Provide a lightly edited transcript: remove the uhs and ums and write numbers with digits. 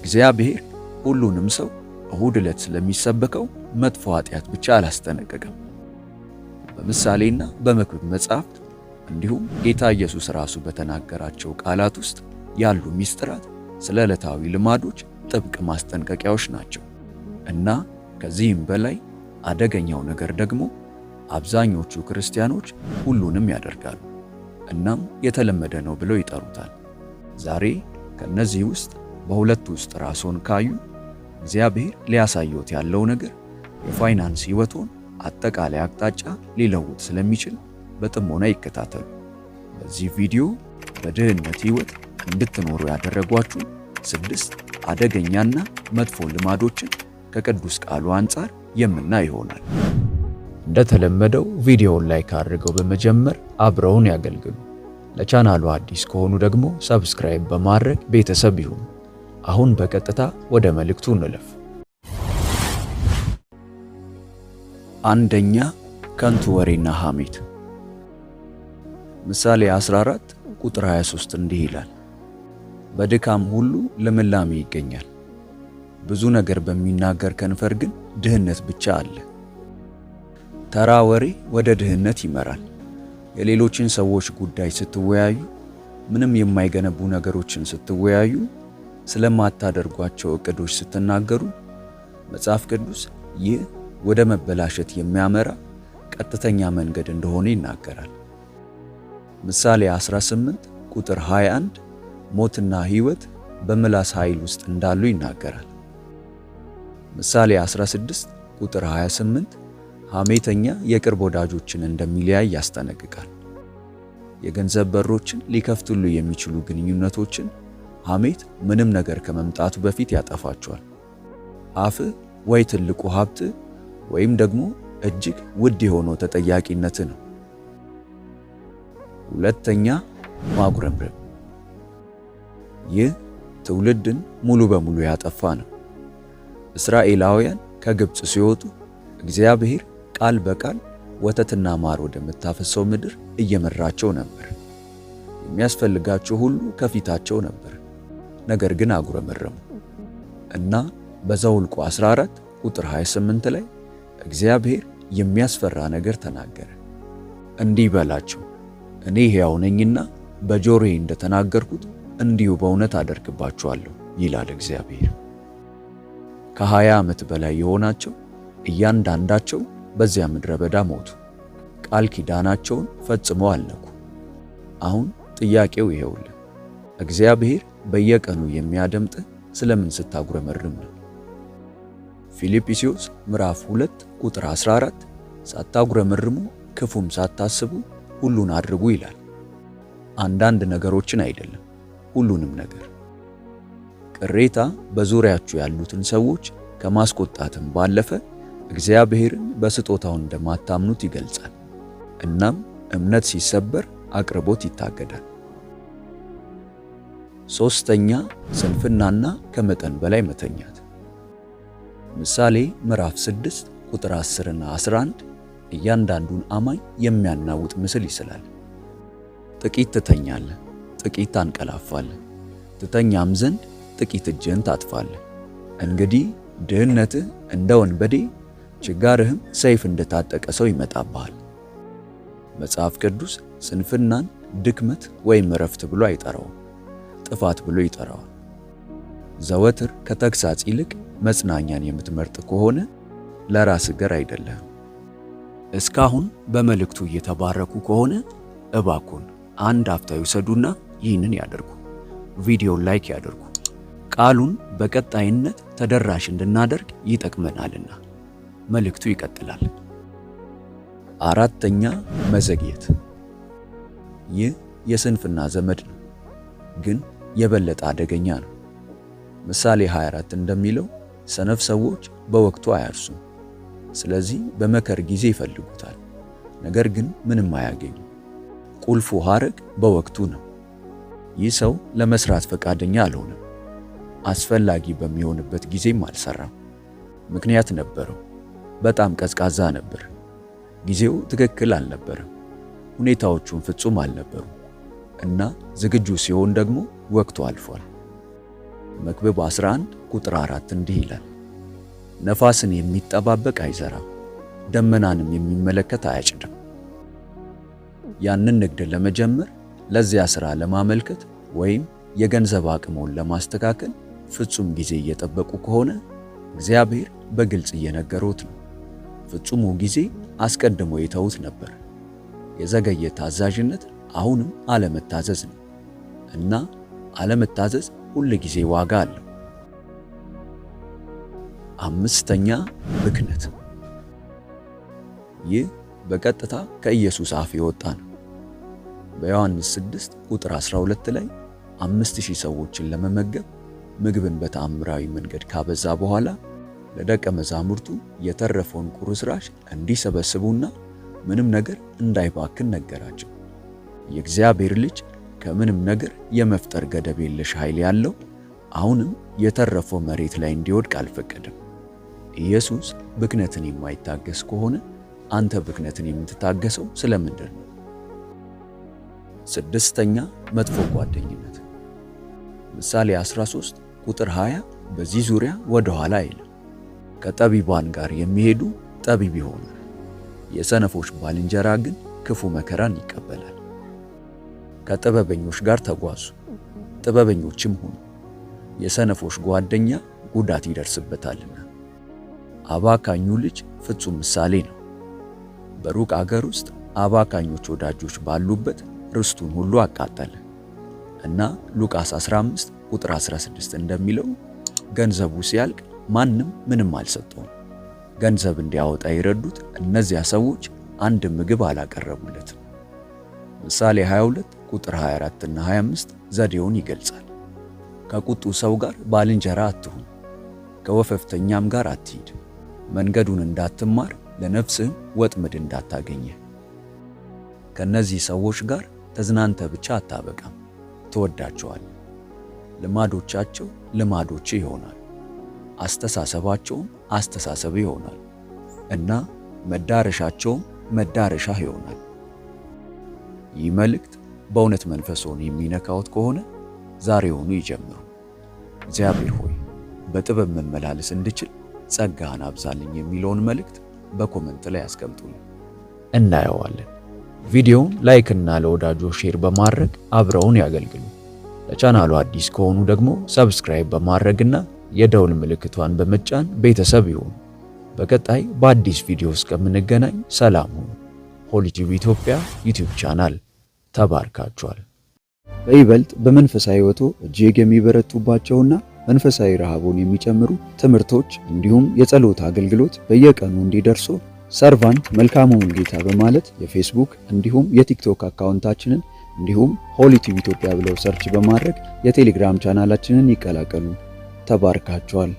እግዚአብሔር ሁሉንም ሰው እሁድ ዕለት ስለሚሰበከው መጥፎ ኃጢአት ብቻ አላስጠነቀቀም። በምሳሌና በመክብብ መጽሐፍት እንዲሁም ጌታ ኢየሱስ ራሱ በተናገራቸው ቃላት ውስጥ ያሉ ሚስጥራት ስለ ዕለታዊ ልማዶች ጥብቅ ማስጠንቀቂያዎች ናቸው እና ከዚህም በላይ አደገኛው ነገር ደግሞ አብዛኞቹ ክርስቲያኖች ሁሉንም ያደርጋሉ እናም የተለመደ ነው ብለው ይጠሩታል። ዛሬ ከነዚህ ውስጥ በሁለቱ ውስጥ ራስዎን ካዩ እግዚአብሔር ሊያሳየዎት ያለው ነገር የፋይናንስ ሕይወቶን አጠቃላይ አቅጣጫ ሊለውጥ ስለሚችል በጥሞና ይከታተሉ። በዚህ ቪዲዮ በድህነት ሕይወት እንድትኖሩ ያደረጓችሁ 6 አደገኛና መጥፎ ልማዶችን ከቅዱስ ቃሉ አንጻር የምናይ ይሆናል። እንደተለመደው ቪዲዮውን ላይክ አድርገው በመጀመር አብረውን ያገልግሉ። ለቻናሉ አዲስ ከሆኑ ደግሞ ሰብስክራይብ በማድረግ ቤተሰብ ይሁኑ። አሁን በቀጥታ ወደ መልእክቱ እንለፍ። አንደኛ፣ ከንቱ ወሬና ሐሜት። ምሳሌ 14 ቁጥር 23 እንዲህ ይላል፣ በድካም ሁሉ ልምላሜ ይገኛል፣ ብዙ ነገር በሚናገር ከንፈር ግን ድህነት ብቻ አለ። ተራ ወሬ ወደ ድህነት ይመራል። የሌሎችን ሰዎች ጉዳይ ስትወያዩ፣ ምንም የማይገነቡ ነገሮችን ስትወያዩ፣ ስለማታደርጓቸው ዕቅዶች ስትናገሩ መጽሐፍ ቅዱስ ይህ ወደ መበላሸት የሚያመራ ቀጥተኛ መንገድ እንደሆነ ይናገራል። ምሳሌ 18 ቁጥር 21 ሞትና ሕይወት በምላስ ኃይል ውስጥ እንዳሉ ይናገራል። ምሳሌ 16 ቁጥር 28 ሐሜተኛ የቅርብ ወዳጆችን እንደሚለያይ ያስጠነቅቃል። የገንዘብ በሮችን ሊከፍቱሉ የሚችሉ ግንኙነቶችን ሐሜት ምንም ነገር ከመምጣቱ በፊት ያጠፋቸዋል። አፍህ ወይ ትልቁ ሀብት ወይም ደግሞ እጅግ ውድ የሆነው ተጠያቂነት ነው። ሁለተኛ፣ ማጉረምረም። ይህ ትውልድን ሙሉ በሙሉ ያጠፋ ነው። እስራኤላውያን ከግብፅ ሲወጡ እግዚአብሔር ቃል በቃል ወተትና ማር ወደምታፈሰው ምድር እየመራቸው ነበር። የሚያስፈልጋቸው ሁሉ ከፊታቸው ነበር። ነገር ግን አጉረመረሙ እና በዘኍልቍ 14 ቁጥር 28 ላይ እግዚአብሔር የሚያስፈራ ነገር ተናገረ። እንዲህ በላቸው፣ እኔ ሕያው ነኝና በጆሮዬ እንደተናገርኩት እንዲሁ በእውነት አደርግባቸዋለሁ ይላል እግዚአብሔር። ከ20 ዓመት በላይ የሆናቸው እያንዳንዳቸው በዚያ ምድረ በዳ ሞቱ። ቃል ኪዳናቸውን ፈጽመው አልነኩ። አሁን ጥያቄው ይሄውልህ፣ እግዚአብሔር በየቀኑ የሚያደምጥህ ስለምን ስታጉረመርም ነው? ፊልጵስዩስ ምዕራፍ 2 ቁጥር 14 ሳታጉረመርሙ ክፉም ሳታስቡ ሁሉን አድርጉ ይላል። አንዳንድ ነገሮችን አይደለም፣ ሁሉንም ነገር። ቅሬታ በዙሪያችሁ ያሉትን ሰዎች ከማስቆጣትም ባለፈ እግዚአብሔርን በስጦታው እንደማታምኑት ይገልጻል። እናም እምነት ሲሰበር አቅርቦት ይታገዳል። ሶስተኛ፣ ስንፍናና ከመጠን በላይ መተኛት። ምሳሌ ምዕራፍ 6 ቁጥር 10 እና 11 እያንዳንዱን አማኝ የሚያናውጥ ምስል ይስላል። ጥቂት ትተኛለህ፣ ጥቂት ታንቀላፋለህ፣ ትተኛም ዘንድ ጥቂት እጅህን ታጥፋለህ። እንግዲህ ድህነትህ እንደ ወንበዴ ችጋርህም ሰይፍ እንደታጠቀ ሰው ይመጣብሃል። መጽሐፍ ቅዱስ ስንፍናን ድክመት ወይም እረፍት ብሎ አይጠራውም፣ ጥፋት ብሎ ይጠራዋል። ዘወትር ከተግሳጽ ይልቅ መጽናኛን የምትመርጥ ከሆነ ለራስ ገር አይደለህም። እስካሁን በመልእክቱ እየተባረኩ ከሆነ እባክዎን አንድ አፍታ ይውሰዱና ይህንን ያደርጉ። ቪዲዮውን ላይክ ያደርጉ። ቃሉን በቀጣይነት ተደራሽ እንድናደርግ ይጠቅመናልና። መልእክቱ ይቀጥላል። አራተኛ፣ መዘግየት። ይህ የስንፍና ዘመድ ነው፣ ግን የበለጠ አደገኛ ነው። ምሳሌ 24 እንደሚለው ሰነፍ ሰዎች በወቅቱ አያርሱም፣ ስለዚህ በመከር ጊዜ ይፈልጉታል፣ ነገር ግን ምንም አያገኙም። ቁልፉ ሐረግ በወቅቱ ነው። ይህ ሰው ለመስራት ፈቃደኛ አልሆነም። አስፈላጊ በሚሆንበት ጊዜም አልሰራም። ምክንያት ነበረው። በጣም ቀዝቃዛ ነበር። ጊዜው ትክክል አልነበረም። ሁኔታዎቹም ፍጹም አልነበሩም እና ዝግጁ ሲሆን ደግሞ ወቅቱ አልፏል። መክብብ 11 ቁጥር 4 እንዲህ ይላል፣ ነፋስን የሚጠባበቅ አይዘራም፣ ደመናንም የሚመለከት አያጭድም። ያንን ንግድ ለመጀመር ለዚያ ሥራ ለማመልከት ወይም የገንዘብ አቅሞን ለማስተካከል ፍጹም ጊዜ እየጠበቁ ከሆነ እግዚአብሔር በግልጽ እየነገሩት ነው። ፍጹሙ ጊዜ አስቀድሞ የተውት ነበር። የዘገየ ታዛዥነት አሁንም አለመታዘዝ ነው እና አለመታዘዝ ሁል ጊዜ ዋጋ አለው። አምስተኛ ብክነት። ይህ በቀጥታ ከኢየሱስ አፍ የወጣ ነው። በዮሐንስ 6 ቁጥር 12 ላይ 5000 ሰዎችን ለመመገብ ምግብን በተአምራዊ መንገድ ካበዛ በኋላ ለደቀ መዛሙርቱ የተረፈውን ቁርስራሽ እንዲሰበስቡና ምንም ነገር እንዳይባክን ነገራቸው። የእግዚአብሔር ልጅ ከምንም ነገር የመፍጠር ገደብ የለሽ ኃይል ያለው አሁንም የተረፈው መሬት ላይ እንዲወድቅ አልፈቀደም። ኢየሱስ ብክነትን የማይታገስ ከሆነ አንተ ብክነትን የምትታገሰው ስለምንድን ነው? ስድስተኛ መጥፎ ጓደኝነት። ምሳሌ 13 ቁጥር 20 በዚህ ዙሪያ ወደ ኋላ አይልም። ከጠቢባን ጋር የሚሄዱ ጠቢብ ይሆናል፣ የሰነፎች ባልንጀራ ግን ክፉ መከራን ይቀበላል። ከጥበበኞች ጋር ተጓዙ፣ ጥበበኞችም ሁኑ፣ የሰነፎች ጓደኛ ጉዳት ይደርስበታልና። አባካኙ ልጅ ፍጹም ምሳሌ ነው። በሩቅ አገር ውስጥ አባካኞች ወዳጆች ባሉበት ርስቱን ሁሉ አቃጠለ እና ሉቃስ 15 ቁጥር 16 እንደሚለው ገንዘቡ ሲያልቅ ማንም ምንም አልሰጠውም። ገንዘብ እንዲያወጣ የረዱት እነዚያ ሰዎች አንድ ምግብ አላቀረቡለትም። ምሳሌ 22 ቁጥር 24 እና 25 ዘዴውን ይገልጻል። ከቁጡ ሰው ጋር ባልንጀራ አትሁን፣ ከወፈፍተኛም ጋር አትሂድ፣ መንገዱን እንዳትማር ለነፍስህም ወጥመድ እንዳታገኘ። ከነዚህ ሰዎች ጋር ተዝናንተ ብቻ አታበቃም፣ ትወዳቸዋለህ። ልማዶቻቸው ልማዶች ይሆናል፣ አስተሳሰባቸውም አስተሳሰብ ይሆናል እና መዳረሻቸውም መዳረሻ ይሆናል። ይህ መልእክት በእውነት መንፈስዎን የሚነካዎት ከሆነ ዛሬውኑ ይጀምሩ። እግዚአብሔር ሆይ በጥበብ መመላለስ እንድችል ጸጋህን አብዛልኝ የሚለውን መልእክት በኮመንት ላይ አስቀምጡልኝ፣ እናየዋለን። ቪዲዮውን ላይክ እና ለወዳጆ ሼር በማድረግ አብረውን ያገልግሉ። ለቻናሉ አዲስ ከሆኑ ደግሞ ሰብስክራይብ በማድረግና የደውል ምልክቷን በመጫን ቤተሰብ ይሁኑ። በቀጣይ በአዲስ ቪዲዮ እስከምንገናኝ ሰላም ሁኑ። ሆሊ ቲዩብ ኢትዮጵያ ዩቲዩብ ቻናል ተባርካችኋል። በይበልጥ በመንፈሳዊ ሕይወቶ እጅግ የሚበረቱባቸውና መንፈሳዊ ረሃቦን የሚጨምሩ ትምህርቶች እንዲሁም የጸሎት አገልግሎት በየቀኑ እንዲደርሱ ሰርቫንት መልካሙን ጌታ በማለት የፌስቡክ እንዲሁም የቲክቶክ አካውንታችንን እንዲሁም ሆሊ ቲዩብ ኢትዮጵያ ብለው ሰርች በማድረግ የቴሌግራም ቻናላችንን ይቀላቀሉ። ተባርካችኋል።